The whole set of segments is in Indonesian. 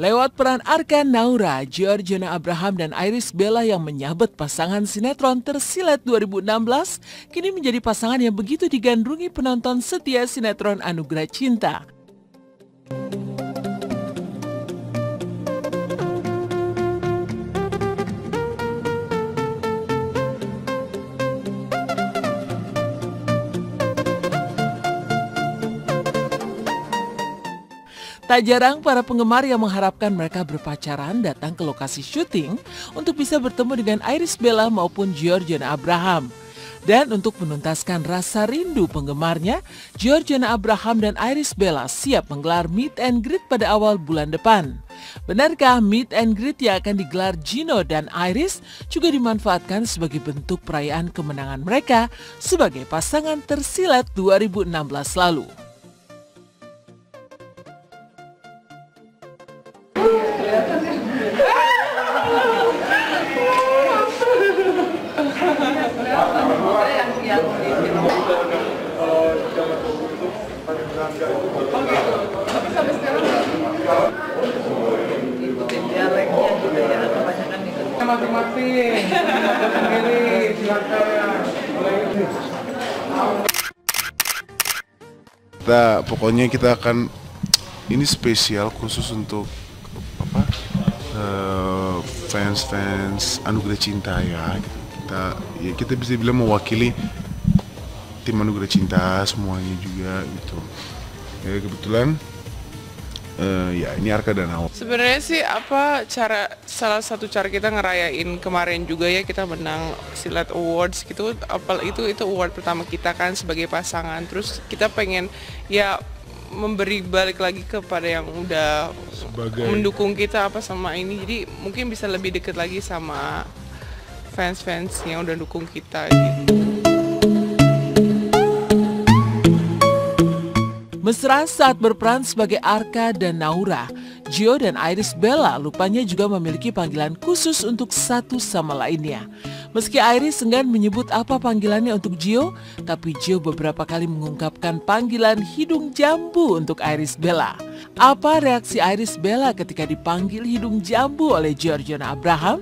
Lewat peran Arka Naura, Giorgiona Abraham dan Iris Bella yang menyabet pasangan sinetron Tersilet 2016, kini menjadi pasangan yang begitu digandrungi penonton setia sinetron Anugerah Cinta. Tak jarang para penggemar yang mengharapkan mereka berpacaran datang ke lokasi syuting untuk bisa bertemu dengan Iris Bella maupun Giorgiona Abraham. Dan untuk menuntaskan rasa rindu penggemarnya, Giorgiona Abraham dan Iris Bella siap menggelar meet and greet pada awal bulan depan. Benarkah meet and greet yang akan digelar Gino dan Iris juga dimanfaatkan sebagai bentuk perayaan kemenangan mereka sebagai pasangan Tersilet 2016 lalu? Masing-masing sendiri, silakan. Pokoknya kita akan ini spesial khusus untuk fans Anugerah Cinta ya. Kita bisa bilang mewakili tim Anugerah Cinta semuanya juga gitu. Ya kebetulan ya ini Arka dan Naura. Sebenarnya sih salah satu cara kita ngerayain kemarin juga ya, kita menang Silat Awards gitu. Itu award pertama kita kan sebagai pasangan. Terus kita pengen ya memberi balik lagi kepada yang udah mendukung kita sama ini. Jadi mungkin bisa lebih dekat lagi sama fans-fans yang udah dukung kita gitu. Mesra saat berperan sebagai Arka dan Naura, Gio dan Iris Bella lupanya juga memiliki panggilan khusus untuk satu sama lainnya. Meski Iris enggan menyebut apa panggilannya untuk Gio, tapi Gio beberapa kali mengungkapkan panggilan hidung jambu untuk Iris Bella. Apa reaksi Iris Bella ketika dipanggil hidung jambu oleh Giorgiona Abraham?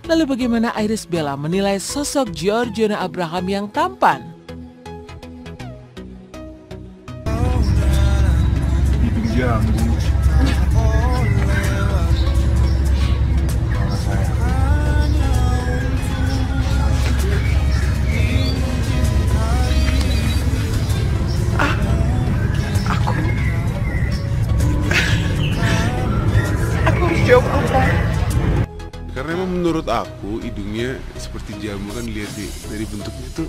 Lalu bagaimana Iris Bella menilai sosok Giorgiona Abraham yang tampan? Jambu. Aku harus jawab apa? Karena emang menurut aku hidungnya seperti jambu kan, lihat dari bentuknya tuh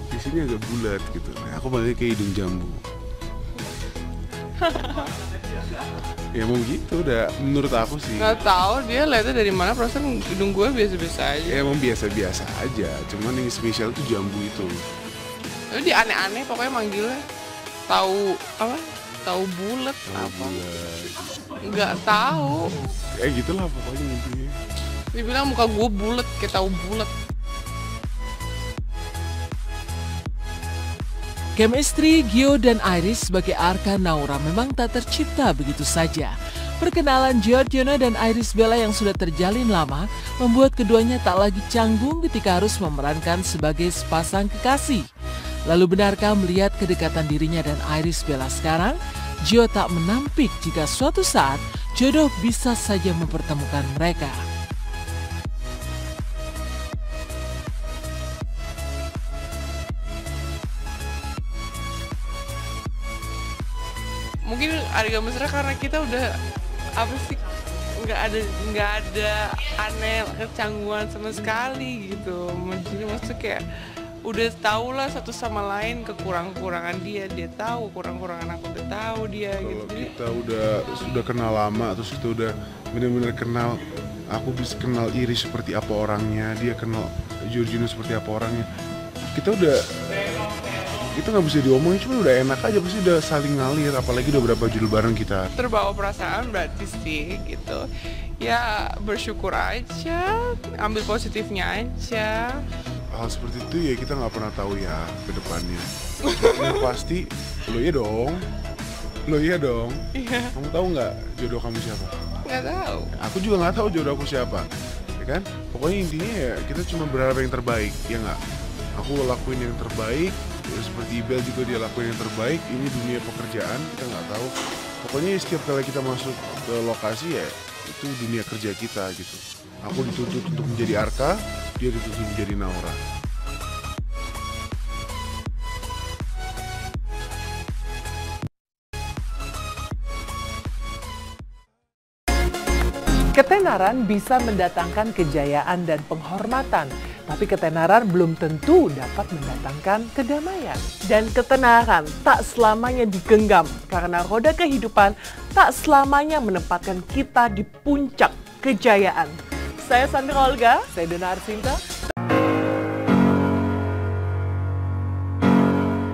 di sini agak bulat gitu. Nah, aku panggilnya kayak hidung jambu. Ya mau gitu udah menurut aku sih. Nggak tahu dia lihatnya dari mana, perasaan hidung gue biasa-biasa aja. Ya emang biasa-biasa aja, cuman yang spesial tuh jambu itu. Tapi dia aneh-aneh pokoknya manggilnya. Tahu apa? Tahu bulat apa? Nggak tahu. Ya gitulah pokoknya intinya. Dia bilang muka gue bulat kayak tahu bulat. Chemistry Gio dan Iris sebagai Arka Naura memang tak tercipta begitu saja. Perkenalan Giorgiona dan Iris Bella yang sudah terjalin lama membuat keduanya tak lagi canggung ketika harus memerankan sebagai sepasang kekasih. Lalu benarkah melihat kedekatan dirinya dan Iris Bella sekarang, Gio tak menampik jika suatu saat jodoh bisa saja mempertemukan mereka? Mungkin agak mesra karena kita udah apa sih, nggak ada aneh kecanggungan sama sekali gitu. Maksudnya kayak udah tahu lah satu sama lain kekurangan dia tahu, kurang-kurangan aku udah tahu dia. Kalau gitu. kita sudah kenal lama, terus kita udah benar-benar kenal, aku bisa kenal Iris seperti apa orangnya, dia kenal Giorgiona seperti apa orangnya. Kita nggak bisa diomongin, cuma udah enak aja, pasti udah saling ngalir, apalagi udah berapa judul bareng kita. Terbawa perasaan berarti sih gitu. Ya bersyukur aja, ambil positifnya aja. Hal seperti itu ya kita nggak pernah tahu ya ke depannya. Yang pasti lo iya dong. Iya. Kamu tahu nggak jodoh kamu siapa? Nggak tahu. Aku juga nggak tahu jodoh aku siapa, ya kan? Pokoknya intinya ya kita cuma berharap yang terbaik, ya nggak? Aku lakuin yang terbaik, ya seperti Ibel juga dia lakuin yang terbaik. Ini dunia pekerjaan, kita nggak tahu. Pokoknya setiap kali kita masuk ke lokasi ya itu dunia kerja kita gitu. Aku dituntut untuk menjadi Arka, dia dituntut menjadi Naura. Ketenaran bisa mendatangkan kejayaan dan penghormatan, tapi ketenaran belum tentu dapat mendatangkan kedamaian. Dan ketenaran tak selamanya digenggam, karena roda kehidupan tak selamanya menempatkan kita di puncak kejayaan. Saya Sandra Olga, saya Dona Arsinta.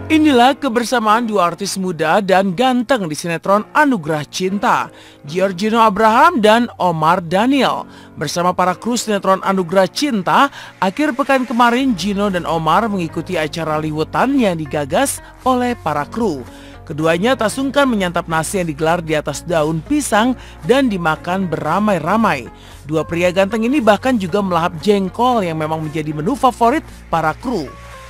Inilah kebersamaan dua artis muda dan ganteng di sinetron Anugerah Cinta, Giorgino Abraham dan Omar Daniel. Bersama para kru sinetron Anugerah Cinta, akhir pekan kemarin Gino dan Omar mengikuti acara liwetan yang digagas oleh para kru. Keduanya tak sungkan menyantap nasi yang digelar di atas daun pisang dan dimakan beramai-ramai. Dua pria ganteng ini bahkan juga melahap jengkol yang memang menjadi menu favorit para kru.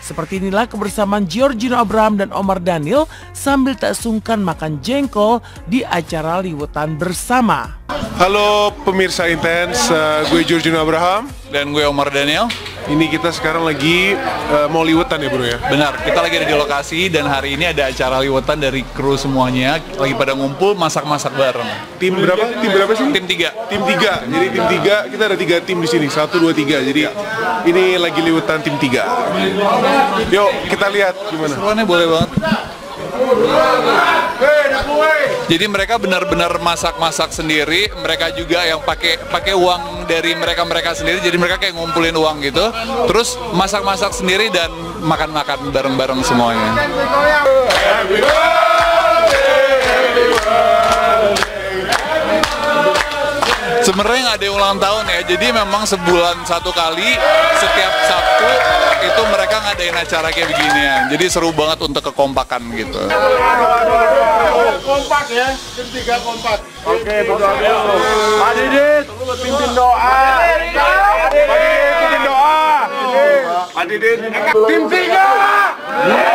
Seperti inilah kebersamaan Giorgino Abraham dan Omar Daniel sambil tak sungkan makan jengkol di acara liwetan bersama. Halo pemirsa Intens, gue Giorgino Abraham. Dan gue Omar Daniel. Ini kita sekarang lagi mau liwetan ya bro ya? Benar, kita lagi ada di lokasi dan hari ini ada acara liwetan dari kru semuanya. Lagi pada ngumpul masak-masak bareng. Tim berapa? Tim berapa sih? Tim 3. Tim 3. Jadi tim 3, kita ada 3 tim di sini. 1, 2, 3. Jadi ini lagi liwetan tim 3. Yuk kita lihat gimana. Seruannya boleh banget. Jadi mereka benar-benar masak-masak sendiri. Mereka juga yang pakai uang dari mereka sendiri. Jadi mereka kayak ngumpulin uang gitu. Terus masak-masak sendiri dan makan-makan bareng-bareng semuanya. Sebenarnya nggak ada ulang tahun ya, jadi memang sebulan 1 kali, setiap Sabtu itu mereka ngadain acara kayak beginian. Jadi seru banget untuk kekompakan gitu. Kompak ya, tim 3 kompak. Oke, betul. Pak Didit, pimpin doa. Pak Didit, pimpin doa. Pak Didit, tim 3.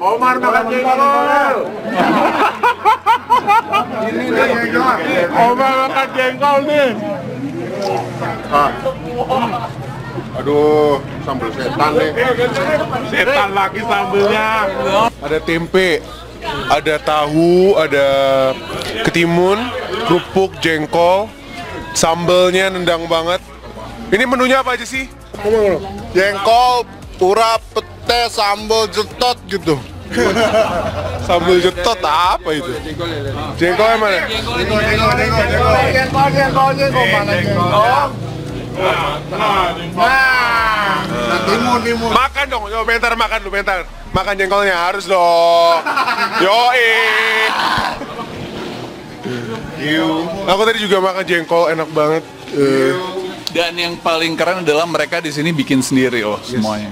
Omar makan jengkol. Ini jengkol. Omar makan jengkol nih. Aduh, sambal setan nih. Setan lagi sambelnya. Ada tempe, ada tahu, ada ketimun, kerupuk, jengkol, sambelnya nendang banget. Ini menunya apa aja sih? Jengkol, urap, pete, sambal jetot gitu. Sambal jetot apa itu? Jengkolnya mana? Jengkol mana jengkol? Timun. Makan dong, yo bentar makan lu bentar. Makan jengkolnya harus dong. Yoi. Aku tadi juga makan jengkol, enak banget. Dan yang paling keren adalah mereka di sini bikin sendiri loh semuanya.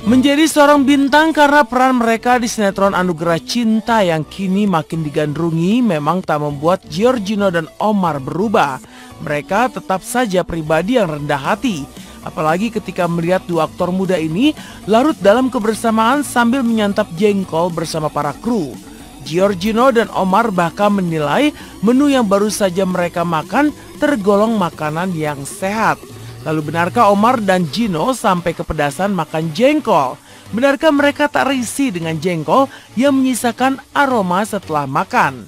Menjadi seorang bintang karena peran mereka di sinetron Anugerah Cinta yang kini makin digandrungi memang tak membuat Giorgino dan Omar berubah. Mereka tetap saja pribadi yang rendah hati. Apalagi ketika melihat dua aktor muda ini larut dalam kebersamaan sambil menyantap jengkol bersama para kru. Giorgino dan Omar bahkan menilai menu yang baru saja mereka makan tergolong makanan yang sehat. Lalu benarkah Omar dan Gino sampai kepedasan makan jengkol? Benarkah mereka tak risih dengan jengkol yang menyisakan aroma setelah makan?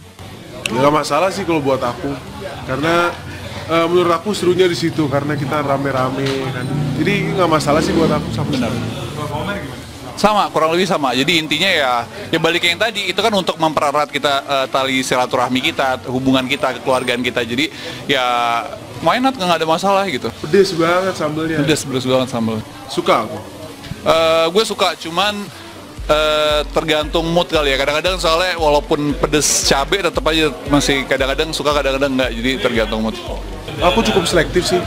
Nggak masalah sih kalau buat aku, karena menurut aku serunya di situ karena kita rame-rame kan. Jadi nggak masalah sih buat aku sama sekali. Sama, kurang lebih sama. Jadi intinya ya balik yang tadi itu kan untuk mempererat kita tali silaturahmi kita, hubungan kita, kekeluargaan kita. Jadi ya why not, nggak ada masalah gitu. Pedes banget sambelnya. Pedes banget sambal. Suka aku. Gue suka, cuman tergantung mood kali ya. Kadang-kadang soalnya walaupun pedes cabai tetap aja masih kadang-kadang suka, kadang-kadang nggak. Jadi tergantung mood. Aku cukup selektif sih.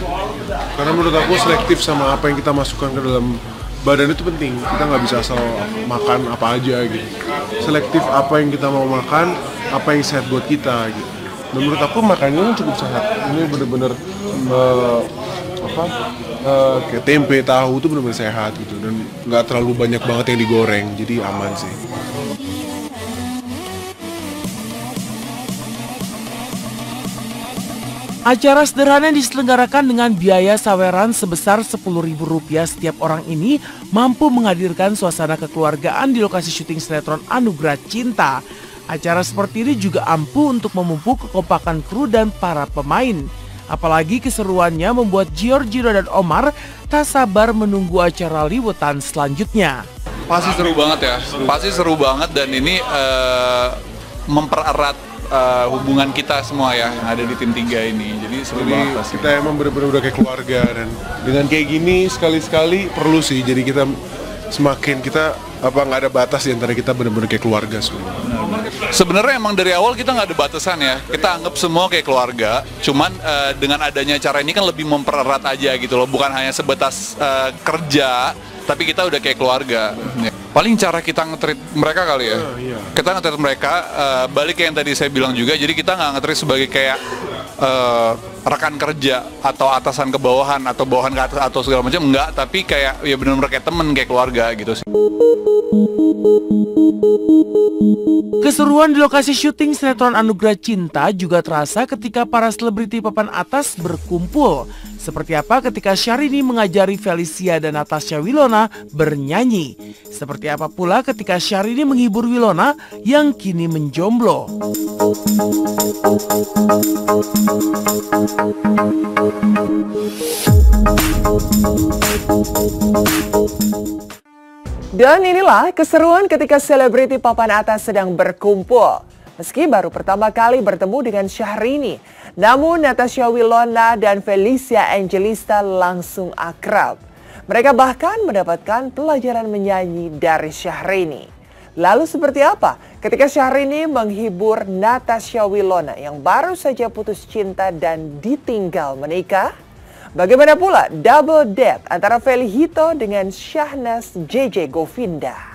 Karena menurut aku selektif sama apa yang kita masukkan ke dalam badan itu penting. Kita nggak bisa asal makan apa aja gitu. Selektif apa yang kita mau makan, apa yang sehat buat kita gitu. Dan menurut aku makannya cukup sehat. Ini bener-bener kayak tempe, tahu itu benar-benar sehat gitu, dan nggak terlalu banyak banget yang digoreng, jadi aman sih. Acara sederhana yang diselenggarakan dengan biaya saweran sebesar Rp10.000 setiap orang ini mampu menghadirkan suasana kekeluargaan di lokasi syuting sinetron Anugerah Cinta. Acara seperti ini juga ampuh untuk memupuk kekompakan kru dan para pemain. Apalagi keseruannya membuat Giorgino dan Omar tak sabar menunggu acara liputan selanjutnya. Pasti seru banget ya, pasti seru banget, dan ini mempererat hubungan kita semua ya yang ada di tim 3 ini. Jadi seru banget pasti. Kita emang bener-bener udah kayak keluarga, dan dengan kayak gini sekali-sekali perlu sih. Jadi kita semakin nggak ada batas di antara kita, bener-bener kayak keluarga semua. Sebenarnya emang dari awal kita nggak ada batasan ya, kita anggap semua kayak keluarga. Cuman dengan adanya acara ini kan lebih mempererat aja gitu loh, bukan hanya sebatas kerja, tapi kita udah kayak keluarga. Paling cara kita nge-treat mereka kali ya, kita nge-treat mereka balik kayak yang tadi saya bilang juga. Jadi kita nggak nge-treat sebagai kayak rekan kerja atau atasan ke bawahan atau bawahan ke atas atau segala macam, enggak, tapi kayak ya benar-benar kayak temen, kayak keluarga gitu sih. Keseruan di lokasi syuting sinetron Anugerah Cinta juga terasa ketika para selebriti papan atas berkumpul. Seperti apa ketika Syahrini mengajari Felicia dan Natasha Wilona bernyanyi. Seperti apa pula ketika Syahrini menghibur Wilona yang kini menjomblo. Dan inilah keseruan ketika selebriti papan atas sedang berkumpul. Meski baru pertama kali bertemu dengan Syahrini, namun Natasha Wilona dan Felicia Angelista langsung akrab. Mereka bahkan mendapatkan pelajaran menyanyi dari Syahrini. Lalu seperti apa ketika Syahrini menghibur Natasha Wilona yang baru saja putus cinta dan ditinggal menikah? Bagaimana pula double date antara Feli Hito dengan Syahnas JJ Govinda?